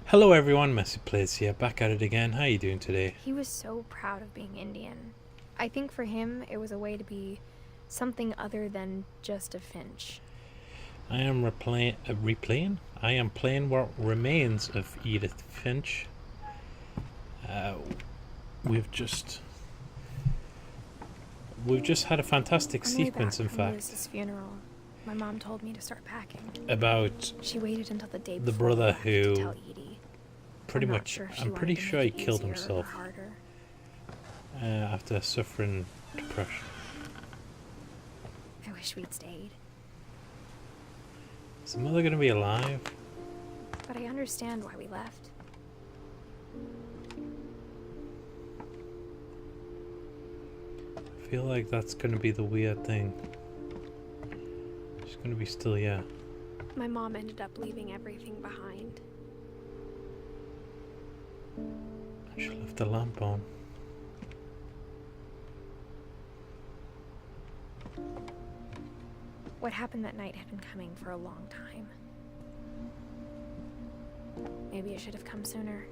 Hello everyone, MessyPlays here, back at it again. How are you doing today? He was so proud of being Indian. I think for him, it was a way to be something other than just a Finch. I am replaying? I am playing what remains of Edith Finch. We've just had a fantastic sequence, in fact, Lewis's funeral. My mom told me to start packing. About She waited until the day before the brother who to tell Edie. pretty much, I'm pretty sure he killed himself after suffering depression. I wish we'd stayed. Is the mother gonna be alive? But I understand why we left. I feel like that's gonna be the weird thing. She's gonna be still here. My mom ended up leaving everything behind. She left the lamp on. What happened that night had been coming for a long time. Maybe it should have come sooner.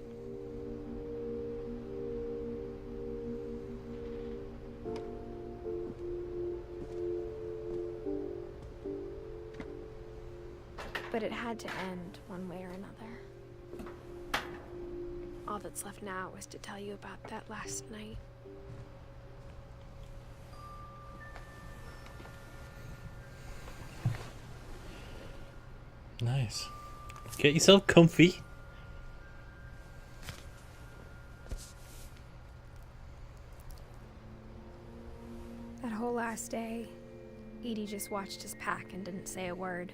But it had to end one way or another. All that's left now is to tell you about that last night. Nice. Get yourself comfy. That whole last day, Edie just watched us pack and didn't say a word.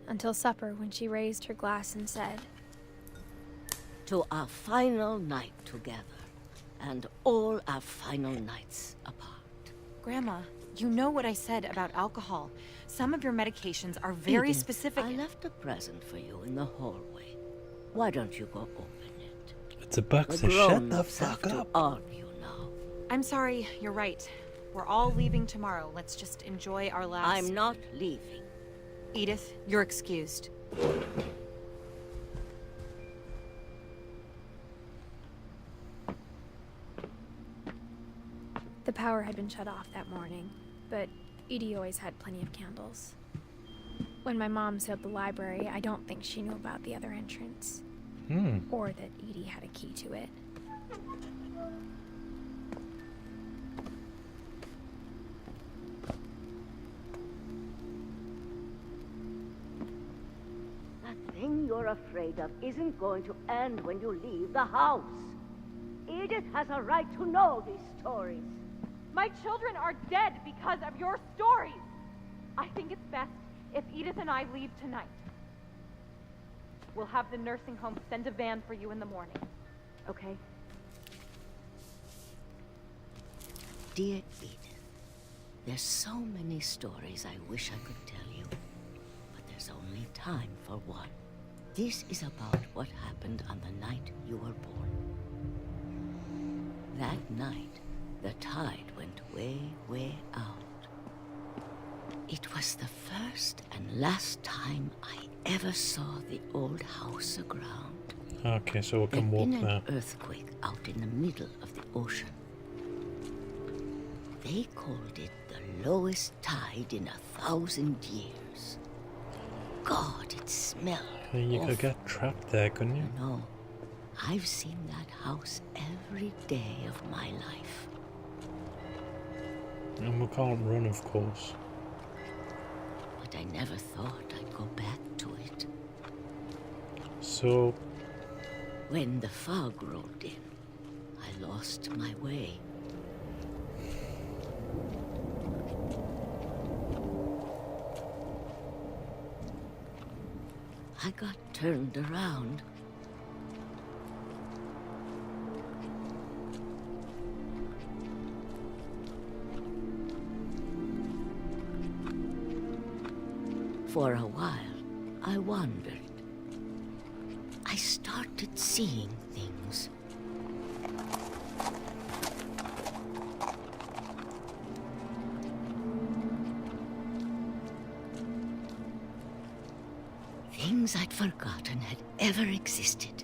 Until supper, when she raised her glass and said, "To our final night together, and all our final nights apart." Grandma, you know what I said about alcohol. Some of your medications are very Edith, specific. I left a present for you in the hallway. Why don't you go open it? It's a box, The so shut the grown-ups have fuck to up. argue now. I'm sorry, you're right. We're all leaving tomorrow. Let's just enjoy our last... I'm not leaving. Edith, you're excused. the power had been shut off that morning, but Edie always had plenty of candles. When my mom sealed the library, I don't think she knew about the other entrance. Or that Edie had a key to it. That thing you're afraid of isn't going to end when you leave the house. Edith has a right to know these stories. My children are dead because of your stories. I think it's best if Edith and I leave tonight. We'll have the nursing home send a van for you in the morning. Okay? Dear Edith, there's so many stories I wish I could tell you, but there's only time for one. This is about what happened on the night you were born. That night, the tide went way, way out. It was the first and last time I ever saw the old house aground. Okay, so we can walk There'd been now. an earthquake out in the middle of the ocean. They called it the lowest tide in 1,000 years. God, it smelled You awful. could get trapped there, couldn't you? No, I've seen that house every day of my life. And we can't run, of course. But I never thought I'd go back to it. So, When the fog rolled in, I lost my way. I got turned around. For a while, I wandered. I started seeing things. Things I'd forgotten had ever existed.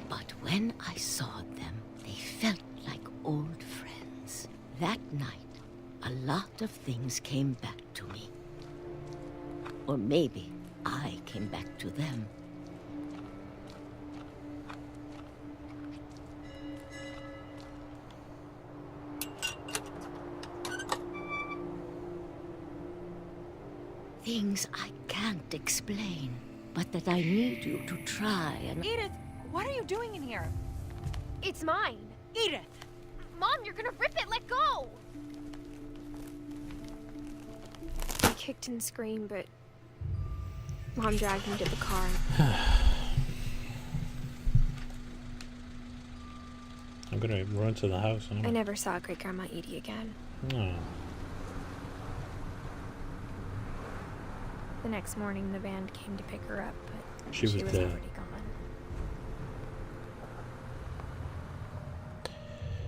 But when I saw them, they felt like old friends. That night, a lot of things came back to me. Or maybe I came back to them. Things I can't explain, but that I need you to try and... Edith, what are you doing in here? It's mine. Edith! Mom, you're gonna rip it! Let go! I kicked and screamed, but Mom dragged me to the car. I'm gonna run to the house. I never saw Great Grandma Edie again. Oh. The next morning, the band came to pick her up, but She was dead. already gone.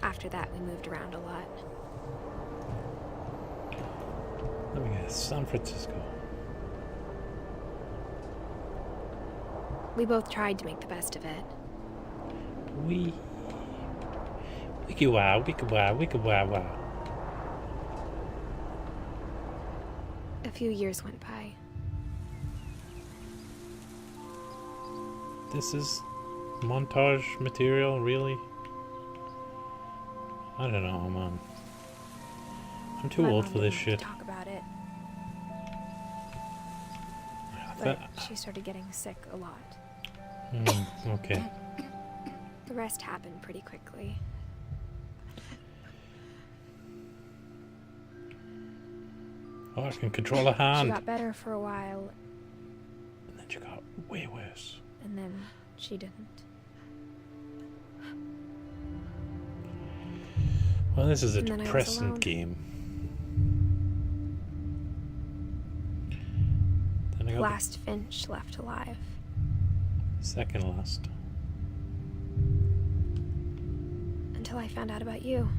After that, we moved around a lot. Let me guess. San Francisco. We both tried to make the best of it. Wiki wow, wiki wow, wiki wow wow. A few years went by. This is montage material, really? I don't know, man. I'm too My old mom for this didn't shit. Talk about it, I but thought- she started getting sick a lot. Okay. The rest happened pretty quickly. Oh, I can control a She hand. got better for a while, And then she got way worse. and then she didn't. Well, this is a And then I was depressing alone. game. Then I got Last Finch left alive. the second last. Until I found out about you.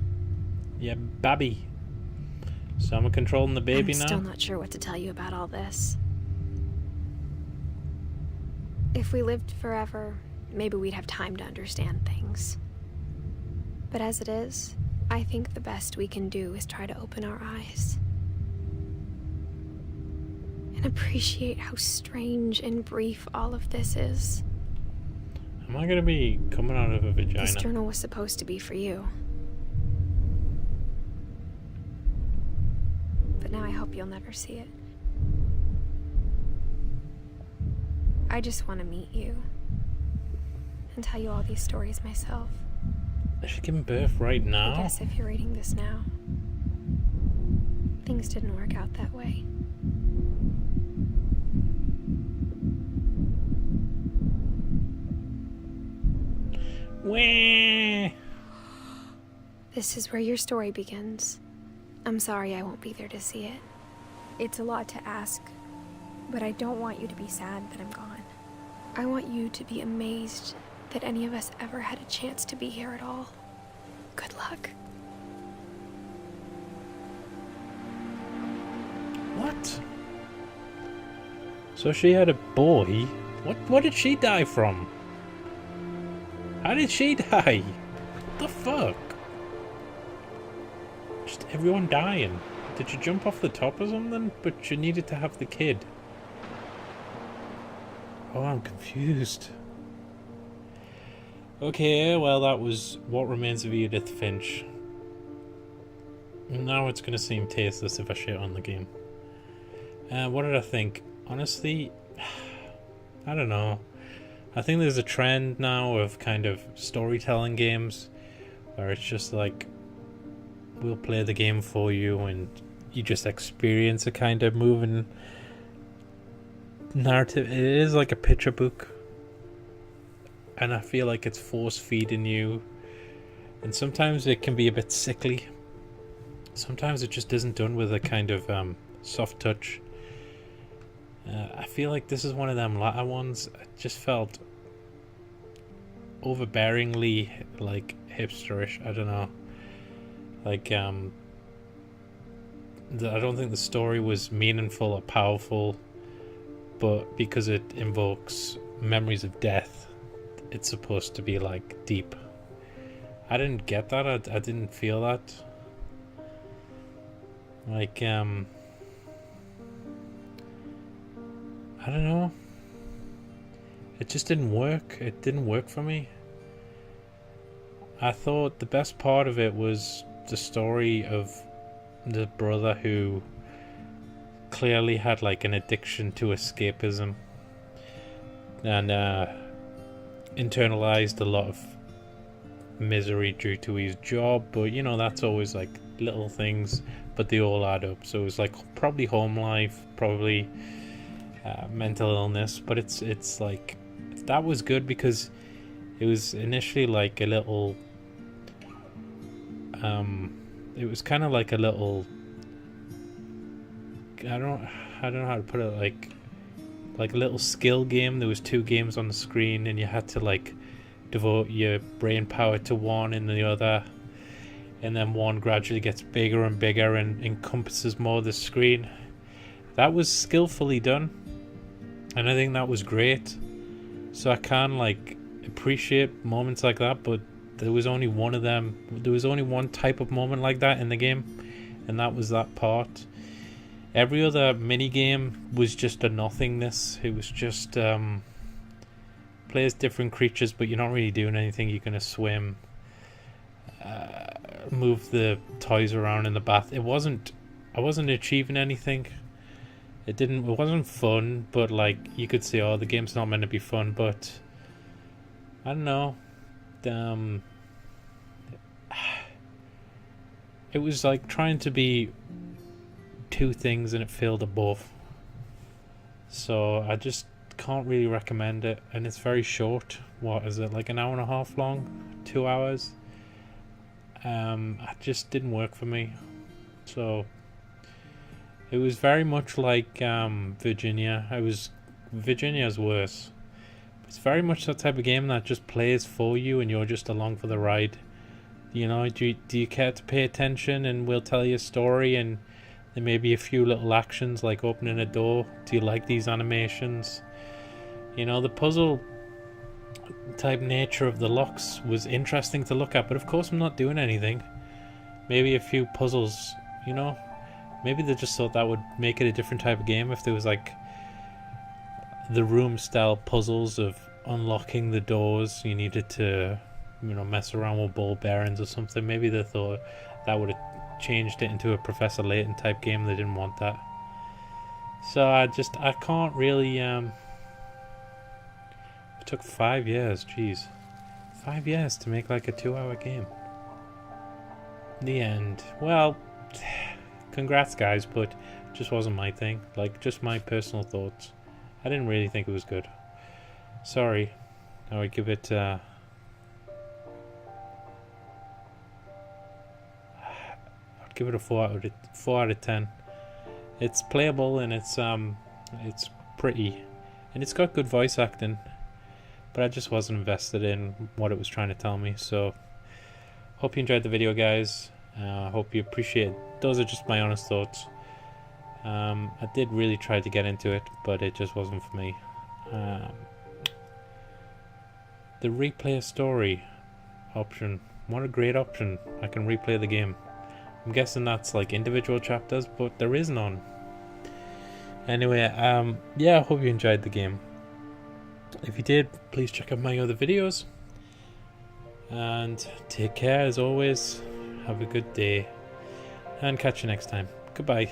Yeah, Babby. So I'm controlling the baby I'm now? still not sure what to tell you about all this. If we lived forever, maybe we'd have time to understand things. But as it is, I think the best we can do is try to open our eyes. And appreciate how strange and brief all of this is. Am I gonna be coming out of a vagina? This journal was supposed to be for you. But now I hope you'll never see it. I just want to meet you and tell you all these stories myself. Is she giving birth right I now? guess if you're reading this now, things didn't work out that way. Wah! This is where your story begins. I'm sorry I won't be there to see it. It's a lot to ask, but I don't want you to be sad that I'm gone. I want you to be amazed that any of us ever had a chance to be here at all. Good luck. What? So she had a boy? What did she die from? How did she die? What the fuck? Just everyone dying. Did she jump off the top or something? But she needed to have the kid. Oh, I'm confused. Okay, well that was What Remains of Edith Finch. Now it's gonna seem tasteless if I shit on the game. What did I think? Honestly, I don't know. I think there's a trend now of kind of storytelling games where it's just like we'll play the game for you and you just experience a kind of moving narrative. It is like a picture book, and I feel like it's force feeding you, and sometimes it can be a bit sickly. Sometimes it just isn't done with a kind of soft touch. I feel like this is one of them latter ones. It just felt overbearingly like hipsterish. I don't know. Like I don't think the story was meaningful or powerful, but because it invokes memories of death, it's supposed to be like deep. I didn't get that. I didn't feel that. Like, I don't know. It just didn't work. It didn't work for me. I thought the best part of it was the story of the brother who clearly had like an addiction to escapism and internalized a lot of misery due to his job, but you know, that's always like little things, but they all add up. So it was like probably home life, probably mental illness, but it's like, that was good because it was initially like a little it was kind of like a little, I don't know how to put it, like a little skill game. There was 2 games on the screen and you had to like devote your brain power to one and the other, and then one gradually gets bigger and bigger and encompasses more of the screen. That was skillfully done, and I think that was great. So I can like appreciate moments like that, but there was only one of them. There was only one type of moment like that in the game, and that was that part. Every other mini game was just a nothingness. It was just play as different creatures, but you're not really doing anything. You're gonna swim, move the toys around in the bath. I wasn't achieving anything. It wasn't fun, but like you could say, oh, the game's not meant to be fun, but I don't know. It was like trying to be 2 things and it failed at both. So I just can't really recommend it, and it's very short. What is it, like an hour and a half long? 2 hours? It just didn't work for me. So it was very much like Virginia. Virginia's worse. It's very much that type of game that just plays for you and you're just along for the ride. You know, do you care to pay attention, and we'll tell you a story, and there may be a few little actions like opening a door. Do you like these animations? You know, the puzzle type nature of the locks was interesting to look at, but of course I'm not doing anything. Maybe a few puzzles, you know, maybe they just thought that would make it a different type of game if there was like the room style puzzles of unlocking the doors. You needed to, you know, mess around with ball bearings or something. Maybe they thought that would have changed it into a Professor Layton type game. They didn't want that. So I can't really it took 5 years, jeez. 5 years to make like a 2-hour game. In the end, well, congrats guys, but it just wasn't my thing. Like, just my personal thoughts. I didn't really think it was good. Sorry. I would give it I'd give it a 4 out of 10. It's playable and it's pretty, and it's got good voice acting, but I just wasn't invested in what it was trying to tell me. So hope you enjoyed the video, guys. Hope you appreciate it. Those are just my honest thoughts. I did really try to get into it, but it just wasn't for me. The replay a story option, what a great option. I can replay the game. I'm guessing that's like individual chapters, but there is none. Anyway, yeah, I hope you enjoyed the game. If you did, please check out my other videos. And take care as always. Have a good day. And catch you next time. Goodbye.